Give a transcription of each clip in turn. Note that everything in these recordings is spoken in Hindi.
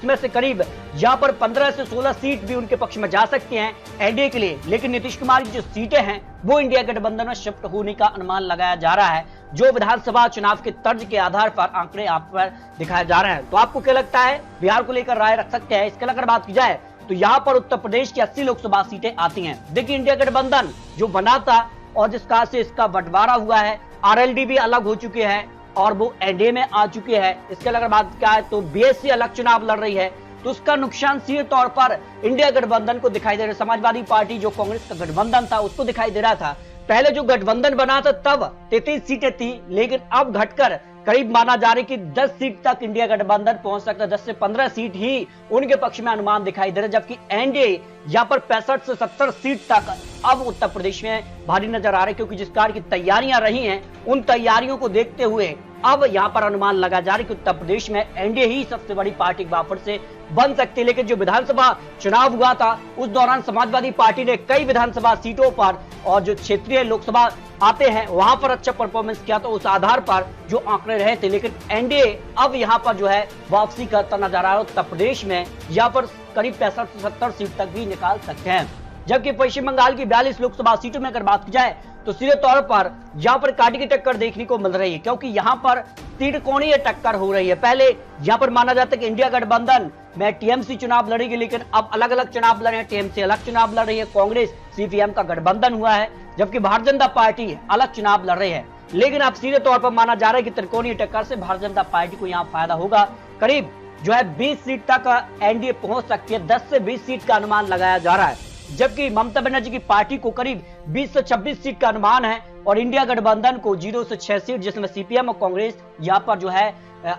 उसमें से करीब यहाँ पर 15 से 16 सीट भी उनके पक्ष में जा सकती हैं एनडीए के लिए। लेकिन नीतीश कुमार की जो सीटें हैं वो इंडिया गठबंधन में शिफ्ट होने का अनुमान लगाया जा रहा है, जो विधानसभा चुनाव के तर्ज के आधार पर आंकड़े आप पर दिखाए जा रहे हैं। तो आपको क्या लगता है, बिहार को लेकर राय रख सकते हैं? इसके अगर बात की जाए तो यहाँ पर उत्तर प्रदेश की 80 लोकसभा सीटें आती हैं। देखिए, इंडिया गठबंधन जो बना था और जिस कहा से इसका बंटवारा हुआ है, आरएलडी भी अलग हो चुके हैं और वो एनडीए में आ चुके हैं। इसके अगर बात क्या है तो बीएसपी अलग चुनाव लड़ रही है, तो उसका नुकसान सीधे तौर पर इंडिया गठबंधन को दिखाई दे रहा है। समाजवादी पार्टी जो कांग्रेस का गठबंधन था उसको दिखाई दे रहा था। पहले जो गठबंधन बना था तब 33 सीटें थी, लेकिन अब घटकर करीब माना जा रहा है कि 10 सीट तक इंडिया गठबंधन पहुंच सकता है। 10 से 15 सीट ही उनके पक्ष में अनुमान दिखाई दे रहा है, जबकि एनडीए यहाँ पर 65 से 70 सीट तक अब उत्तर प्रदेश में भारी नजर आ रहे हैं, क्योंकि जिस कार्य की तैयारियां रही हैं उन तैयारियों को देखते हुए अब यहाँ पर अनुमान लगा जा रहा है कि उत्तर प्रदेश में एनडीए ही सबसे बड़ी पार्टी बाफर से बन सकती है। लेकिन जो विधानसभा चुनाव हुआ था उस दौरान समाजवादी पार्टी ने कई विधानसभा सीटों पर और जो क्षेत्रीय लोकसभा आते हैं वहां पर अच्छा परफॉर्मेंस किया, तो उस आधार पर जो आंकड़े रहे थे। लेकिन एनडीए अब यहाँ पर जो है वापसी करता नजर आ रहा है। उत्तर प्रदेश में यहाँ पर करीब 65 से 70 सीट तक भी निकाल सकते हैं, जबकि पश्चिम बंगाल की 42 लोकसभा सीटों में अगर बात की जाए तो सीधे तौर पर यहाँ पर कांटे की टक्कर देखने को मिल रही है, क्योंकि यहाँ पर त्रिकोणीय टक्कर हो रही है। पहले यहाँ पर माना जाता है कि इंडिया गठबंधन में टीएमसी चुनाव लड़ेगी, लेकिन अब अलग अलग चुनाव लड़ रहे हैं। टीएमसी अलग चुनाव लड़ रही है, कांग्रेस सीपीएम का गठबंधन हुआ है, जबकि भारतीय जनता पार्टी अलग चुनाव लड़ रही है। लेकिन अब सीधे तौर पर माना जा रहा है कि त्रिकोणीय टक्कर से भारतीय जनता पार्टी को यहाँ फायदा होगा। करीब जो है 20 सीट तक एनडीए पहुंच सकती है, 10 से 20 सीट का अनुमान लगाया जा रहा है, जबकि ममता बनर्जी की पार्टी को करीब 20 से 26 सीट का अनुमान है और इंडिया गठबंधन को 0 से 6 सीट, जिसमें सीपीएम और कांग्रेस यहाँ पर जो है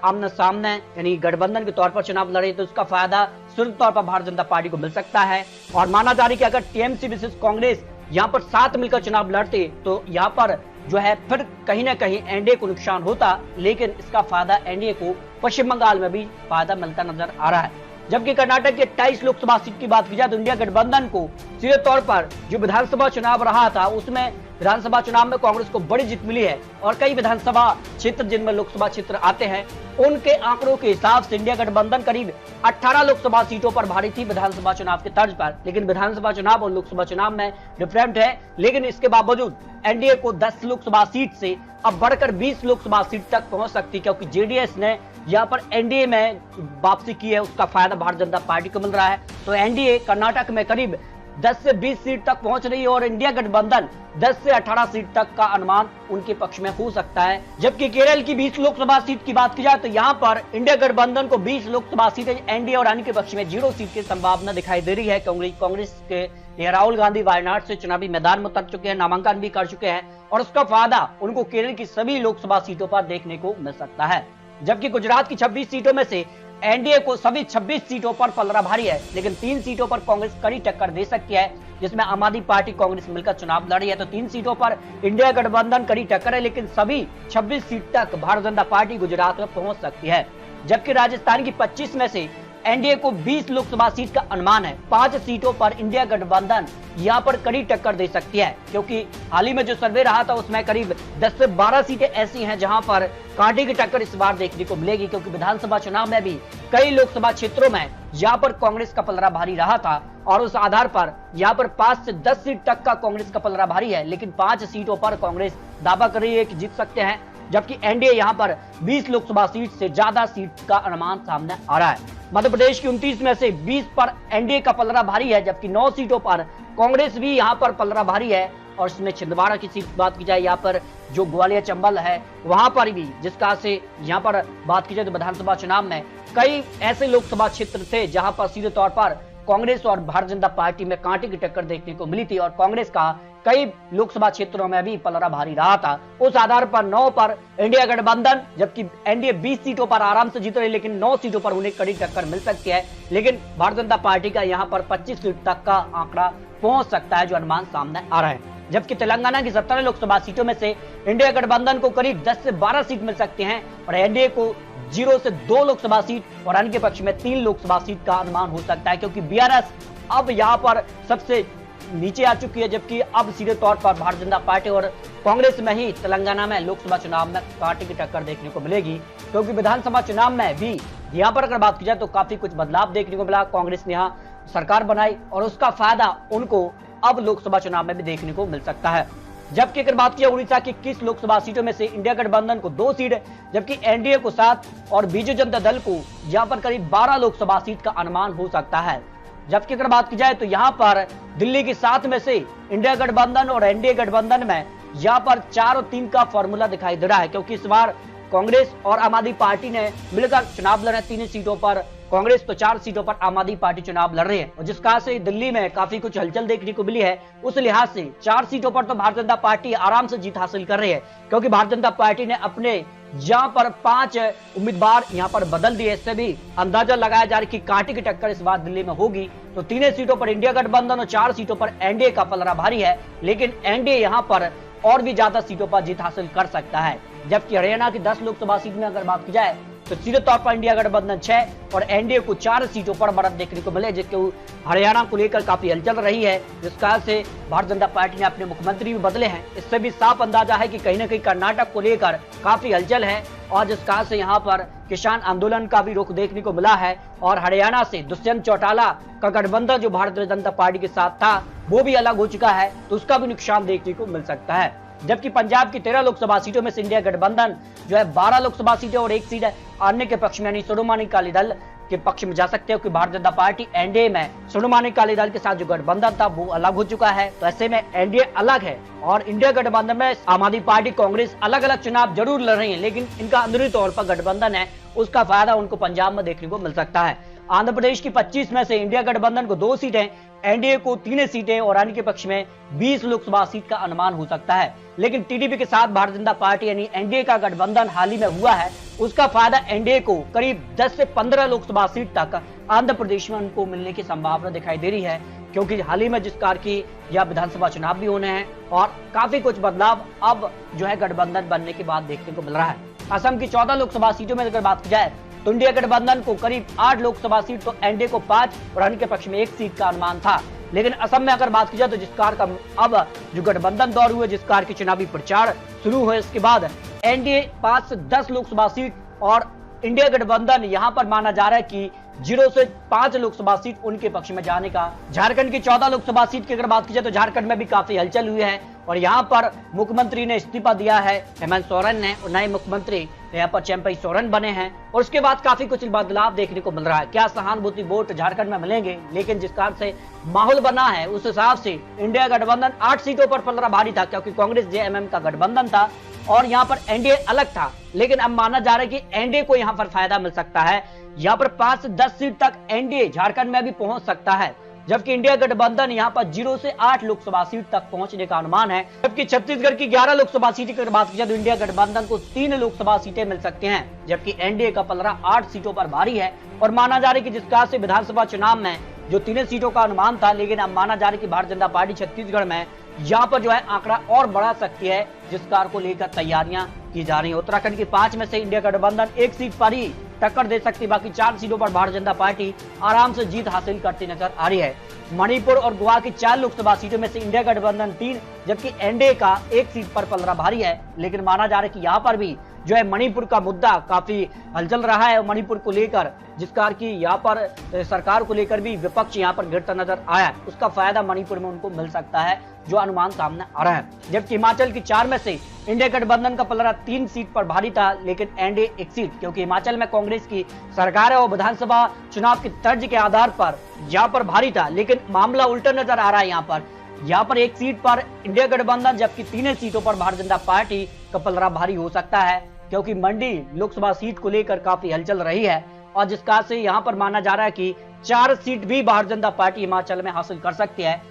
आमने सामने यानी गठबंधन के तौर पर चुनाव लड़े, तो उसका फायदा सिर्फ तौर पर भारतीय जनता पार्टी को मिल सकता है। और माना जा रहा है कि अगर टीएमसी विसेस कांग्रेस यहाँ पर साथ मिलकर चुनाव लड़ते तो यहाँ पर जो है फिर कहीं ना कहीं एनडीए को नुकसान होता, लेकिन इसका फायदा एनडीए को पश्चिम बंगाल में भी फायदा मिलता नजर आ रहा है। जबकि कर्नाटक के 28 लोकसभा सीट की बात की जाए तो इंडिया गठबंधन को सीधे तौर पर जो विधानसभा चुनाव रहा था उसमें विधानसभा चुनाव में कांग्रेस को बड़ी जीत मिली है और कई विधानसभा क्षेत्र जिनमें लोकसभा क्षेत्र आते हैं उनके आंकड़ों के हिसाब से इंडिया गठबंधन करीब 18 लोकसभा सीटों पर भारी थी विधानसभा चुनाव के तर्ज पर। लेकिन विधानसभा चुनाव और लोकसभा चुनाव में डिफरेंट है, लेकिन इसके बावजूद एनडीए को 10 लोकसभा सीट से अब बढ़कर 20 लोकसभा सीट तक पहुंच सकती, क्योंकि जेडीएस ने यहाँ पर एनडीए में वापसी की है, उसका फायदा भारतीय जनता पार्टी को मिल रहा है। तो एनडीए कर्नाटक में करीब 10 से 20 सीट तक पहुंच रही है और इंडिया गठबंधन 10 से 18 सीट तक का अनुमान उनके पक्ष में हो सकता है। जबकि केरल की 20 लोकसभा सीट की बात की जाए तो यहाँ पर इंडिया गठबंधन को 20 लोकसभा सीटें एनडीए और अन्य के पक्ष में 0 सीट की संभावना दिखाई दे रही है। कांग्रेस के राहुल गांधी वायनाड से चुनावी मैदान में उतर चुके हैं, नामांकन भी कर चुके हैं और उसका फायदा उनको केरल की सभी लोकसभा सीटों पर देखने को मिल सकता है। जबकि गुजरात की 26 सीटों में से एनडीए को सभी 26 सीटों पर पलड़ा भारी है, लेकिन 3 सीटों पर कांग्रेस कड़ी टक्कर दे सकती है, जिसमें आम आदमी पार्टी कांग्रेस मिलकर चुनाव लड़ी है। तो 3 सीटों पर इंडिया गठबंधन कड़ी टक्कर है, लेकिन सभी 26 सीट तक भारतीय जनता पार्टी गुजरात में पहुंच सकती है। जबकि राजस्थान की 25 में से एनडीए को 20 लोकसभा सीट का अनुमान है। 5 सीटों पर इंडिया गठबंधन यहाँ पर कड़ी टक्कर दे सकती है, क्योंकि हाल ही में जो सर्वे रहा था उसमें करीब 10 से 12 सीटें ऐसी हैं जहां पर कांटे की टक्कर इस बार देखने को मिलेगी, क्योंकि विधानसभा चुनाव में भी कई लोकसभा क्षेत्रों में यहाँ पर कांग्रेस का पलड़ा भारी रहा था और उस आधार पर यहाँ पर 5 से 10 सीट तक का कांग्रेस का पलड़ा भारी है, लेकिन 5 सीटों पर कांग्रेस दावा कर रही है कि जीत सकते हैं। जबकि एनडीए यहाँ पर 20 लोकसभा सीट से ज्यादा सीट का अनुमान सामने आ रहा है। मध्य प्रदेश की 29 में से 20 पर एनडीए का पलड़ा भारी है, जबकि 9 सीटों पर कांग्रेस भी यहाँ पर पलड़ा भारी है। और इसमें छिंदवाड़ा की सीट बात की जाए, यहाँ पर जो ग्वालियर चंबल है वहां पर भी जिसका से यहाँ पर बात की जाए तो विधानसभा चुनाव में कई ऐसे लोकसभा क्षेत्र थे जहां पर सीधे तौर पर कांग्रेस और भारतीय जनता पार्टी में कांटे की टक्कर देखने को मिली थी और कांग्रेस का कई लोकसभा क्षेत्रों में भी पलड़ा भारी रहा था। उस आधार पर 9 पर इंडिया गठबंधन, जबकि एनडीए 20 सीटों पर आराम से जीत रही, लेकिन 9 सीटों पर उन्हें कड़ी टक्कर मिल सकती है। लेकिन भारतीय जनता पार्टी का यहाँ पर 25 सीट तक का आंकड़ा पहुंच सकता है, जो अनुमान सामने आ रहा है। जबकि तेलंगाना की 17 लोकसभा सीटों में से इंडिया गठबंधन को करीब 10 से 12 सीट मिल सकते हैं और एनडीए को 0 से 2 लोकसभा सीट और अन्य के पक्ष में 3 लोकसभा सीट का अनुमान हो सकता है, क्योंकि बीआरएस अब यहाँ पर सबसे नीचे आ चुकी है। जबकि अब सीधे तौर पर भारतीय जनता पार्टी और कांग्रेस में ही तेलंगाना में लोकसभा चुनाव में कांटे की टक्कर देखने को मिलेगी, क्योंकि विधानसभा चुनाव में भी यहाँ पर अगर बात की जाए तो काफी कुछ बदलाव देखने को मिला। कांग्रेस ने यहाँ सरकार बनाई और उसका फायदा उनको अब लोकसभा चुनाव में भी देखने को मिल सकता है। जबकि अगर बात की उड़ीसा की 21 लोकसभा सीटों में से इंडिया गठबंधन को 2 सीट, जबकि एनडीए को 7 और बीजू जनता दल को यहाँ पर करीब 12 लोकसभा सीट का अनुमान हो सकता है। जबकि अगर बात की जाए तो यहाँ पर दिल्ली की 7 में से इंडिया गठबंधन और एनडीए गठबंधन में यहाँ पर 4 और 3 का फॉर्मूला दिखाई दे रहा है, क्योंकि इस बार कांग्रेस और आम आदमी पार्टी ने मिलकर चुनाव लड़े 3 सीटों पर, कांग्रेस तो 4 सीटों पर आम आदमी पार्टी चुनाव लड़ रही है। और जिस कारण से दिल्ली में काफी कुछ हलचल देखने को मिली है, उस लिहाज से 4 सीटों पर तो भारतीय जनता पार्टी आराम से जीत हासिल कर रही है, क्योंकि भारतीय जनता पार्टी ने अपने यहाँ पर 5 उम्मीदवार यहाँ पर बदल दिए। इससे भी अंदाजा लगाया जा रहा है कि कांटे की टक्कर इस बार दिल्ली में होगी। तो 3 सीटों पर इंडिया गठबंधन और 4 सीटों पर एनडीए का पलड़ा भारी है, लेकिन एनडीए यहाँ पर और भी ज्यादा सीटों पर जीत हासिल कर सकता है। जबकि हरियाणा की 10 लोकसभा सीट में अगर बात की जाए तो सीधे तौर पर इंडिया गठबंधन 6 और एनडीए को 4 सीटों पर बढ़त देखने को मिले, जिसके हरियाणा को लेकर काफी हलचल रही है, जिस कारण से भारतीय जनता पार्टी ने अपने मुख्यमंत्री भी बदले हैं। इससे भी साफ अंदाजा है कि कहीं ना कहीं कर्नाटक को लेकर काफी हलचल है, और जिस कारण से यहाँ पर किसान आंदोलन का भी रुख देखने को मिला है। और हरियाणा से दुष्यंत चौटाला का गठबंधन जो भारतीय जनता पार्टी के साथ था वो भी अलग हो चुका है, तो उसका भी नुकसान देखने को मिल सकता है। जबकि पंजाब की 13 लोकसभा सीटों में से इंडिया गठबंधन जो है 12 लोकसभा सीटें और 1 सीट है अन्य के पक्ष में, यानी शिरोमणि अकाली दल के पक्ष में जा सकते हो कि भारतीय जनता पार्टी एनडीए में शिरोमणि अकाली दल के साथ जो गठबंधन था वो अलग हो चुका है। तो ऐसे में एनडीए अलग है और इंडिया गठबंधन में आम आदमी पार्टी, कांग्रेस अलग अलग चुनाव जरूर लड़ रही है, लेकिन इनका अंदरूनी तौर पर गठबंधन है, उसका फायदा उनको पंजाब में देखने को मिल सकता है। आंध्र प्रदेश की 25 में से इंडिया गठबंधन को 2 सीटें, एनडीए को 3 सीटें और अन्य के पक्ष में 20 लोकसभा सीट का अनुमान हो सकता है। लेकिन टीडीपी के साथ भारतीय जनता पार्टी यानी एनडीए का गठबंधन हाल ही में हुआ है, उसका फायदा एनडीए को करीब 10 से 15 लोकसभा सीट तक आंध्र प्रदेश में उनको मिलने की संभावना दिखाई दे रही है, क्योंकि हाल ही में जिस कार की यह विधानसभा चुनाव भी होने हैं और काफी कुछ बदलाव अब जो है गठबंधन बनने के बाद देखने को मिल रहा है। असम की 14 लोकसभा सीटों में अगर बात की जाए तो इंडिया गठबंधन को करीब 8 लोकसभा सीट, तो एनडीए को 5 और अन्य के पक्ष में 1 सीट का अनुमान था। लेकिन असम में अगर बात की जाए तो जिस कार का अब जो गठबंधन दौर हुए, जिस कार की चुनावी प्रचार शुरू हुए, इसके बाद एनडीए 5 से 10 लोकसभा सीट और इंडिया गठबंधन यहां पर माना जा रहा है कि 0 से 5 लोकसभा सीट उनके पक्ष में जाने का। झारखंड की 14 लोकसभा सीट की अगर बात की जाए तो झारखंड में भी काफी हलचल हुई है और यहां पर मुख्यमंत्री ने इस्तीफा दिया है, हेमंत सोरेन ने, और नए मुख्यमंत्री यहाँ पर चंपई सोरेन बने हैं और उसके बाद काफी कुछ बदलाव देखने को मिल रहा है। क्या सहानुभूति वोट झारखंड में मिलेंगे, लेकिन जिस कारण से माहौल बना है उस हिसाब से इंडिया गठबंधन 8 सीटों पर पलड़ा भारी था, क्योंकि कांग्रेस जेएमएम का गठबंधन था और यहाँ पर एनडीए अलग था। लेकिन अब माना जा रहा है कि एनडीए को यहाँ पर फायदा मिल सकता है, यहाँ पर 5 से 10 सीट तक एनडीए झारखंड में भी पहुंच सकता है, जबकि इंडिया गठबंधन यहाँ पर 0 से 8 लोकसभा सीट तक पहुंचने का अनुमान है। जबकि छत्तीसगढ़ की 11 लोकसभा सीट की बात की जाए तो इंडिया गठबंधन को 3 लोकसभा सीटें मिल सकती हैं, जबकि एनडीए का पलड़ा 8 सीटों पर भारी है। और माना जा रहा है कि जिस कारण से विधानसभा चुनाव में जो 3 सीटों का अनुमान था, लेकिन अब माना जा रहा है कि भारतीय जनता पार्टी छत्तीसगढ़ में यहाँ पर जो है आंकड़ा और बढ़ा सकती है, जिस कार को लेकर तैयारियां की जा रही है। उत्तराखंड की 5 में से इंडिया गठबंधन 1 सीट पर ही टक्कर दे सकती है, बाकी 4 सीटों पर भारतीय जनता पार्टी आराम से जीत हासिल करती नजर आ रही है। मणिपुर और गोवा की 4 लोकसभा सीटों में से इंडिया गठबंधन 3, जबकि एनडीए का 1 सीट पर पलड़ा भारी है। लेकिन माना जा रहा है कि यहाँ पर भी जो है मणिपुर का मुद्दा काफी हलचल रहा है, मणिपुर को लेकर जिस कार की यहाँ पर सरकार को लेकर भी विपक्ष यहाँ पर गिरता नजर आया है, उसका फायदा मणिपुर में उनको मिल सकता है, जो अनुमान सामने आ रहा है। जबकि हिमाचल की 4 में से इंडिया गठबंधन का पलड़ा 3 सीट पर भारी था, लेकिन एनडीए 1 सीट, क्योंकि हिमाचल में कांग्रेस की सरकार है और विधानसभा चुनाव की तर्ज के आधार पर यहाँ पर भारी था। लेकिन मामला उल्टा नजर आ रहा है, यहाँ पर 1 सीट पर इंडिया गठबंधन, जबकि 3 सीटों पर भारतीय जनता पार्टी का पलड़ा भारी हो सकता है, क्योंकि मंडी लोकसभा सीट को लेकर काफी हलचल रही है और जिस कारण से यहाँ पर माना जा रहा है कि 4 सीट भी भारतीय जनता पार्टी हिमाचल में हासिल कर सकती है।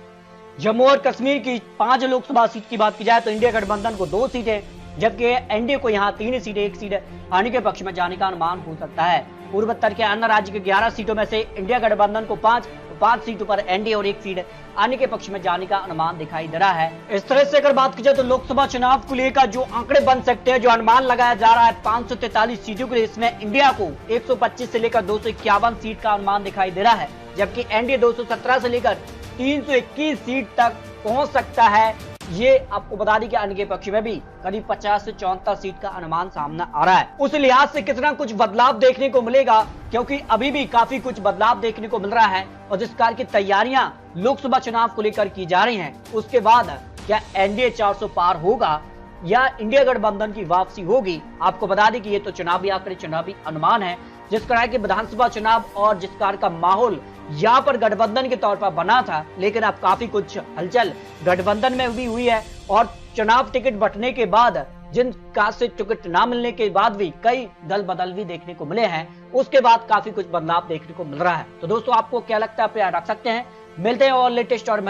जम्मू और कश्मीर की 5 लोकसभा सीट की बात की जाए तो इंडिया गठबंधन को 2 सीटें, जबकि एनडीए को यहाँ 3 सीटें, 1 सीट आने के पक्ष में जाने का अनुमान हो सकता है। पूर्वोत्तर के अन्य राज्य के 11 सीटों में से इंडिया गठबंधन को 5 सीटों पर एनडीए और 1 सीट आने के पक्ष में जाने का अनुमान दिखाई दे रहा है। इस तरह से अगर बात की जाए तो लोकसभा चुनाव को लेकर जो आंकड़े बन सकते हैं, जो अनुमान लगाया जा रहा है 543 सीटों के लिए, इसमें इंडिया को 125 से लेकर 251 सीट का अनुमान दिखाई दे रहा है, जबकि एनडीए 217 से लेकर 321 सीट तक पहुंच सकता है। ये आपको बता दें कि अन्य के पक्ष में भी करीब 50 से 74 सीट का अनुमान सामने आ रहा है। उस लिहाज से कितना कुछ बदलाव देखने को मिलेगा, क्योंकि अभी भी काफी कुछ बदलाव देखने को मिल रहा है और जिस प्रकार की तैयारियां लोकसभा चुनाव को लेकर की जा रही हैं, उसके बाद क्या एनडीए 400 पार होगा या इंडिया गठबंधन की वापसी होगी। आपको बता दें कि ये तो चुनावी आंकड़े, चुनावी अनुमान है। जिस तरह के विधानसभा चुनाव और जिस प्रकार का माहौल यहाँ पर गठबंधन के तौर पर बना था, लेकिन अब काफी कुछ हलचल गठबंधन में भी हुई है और चुनाव टिकट बंटने के बाद जिन का से टिकट ना मिलने के बाद भी कई दल बदल भी देखने को मिले हैं, उसके बाद काफी कुछ बदलाव देखने को मिल रहा है। तो दोस्तों, आपको क्या लगता है, आप रख सकते हैं। मिलते हैं और लेटेस्ट और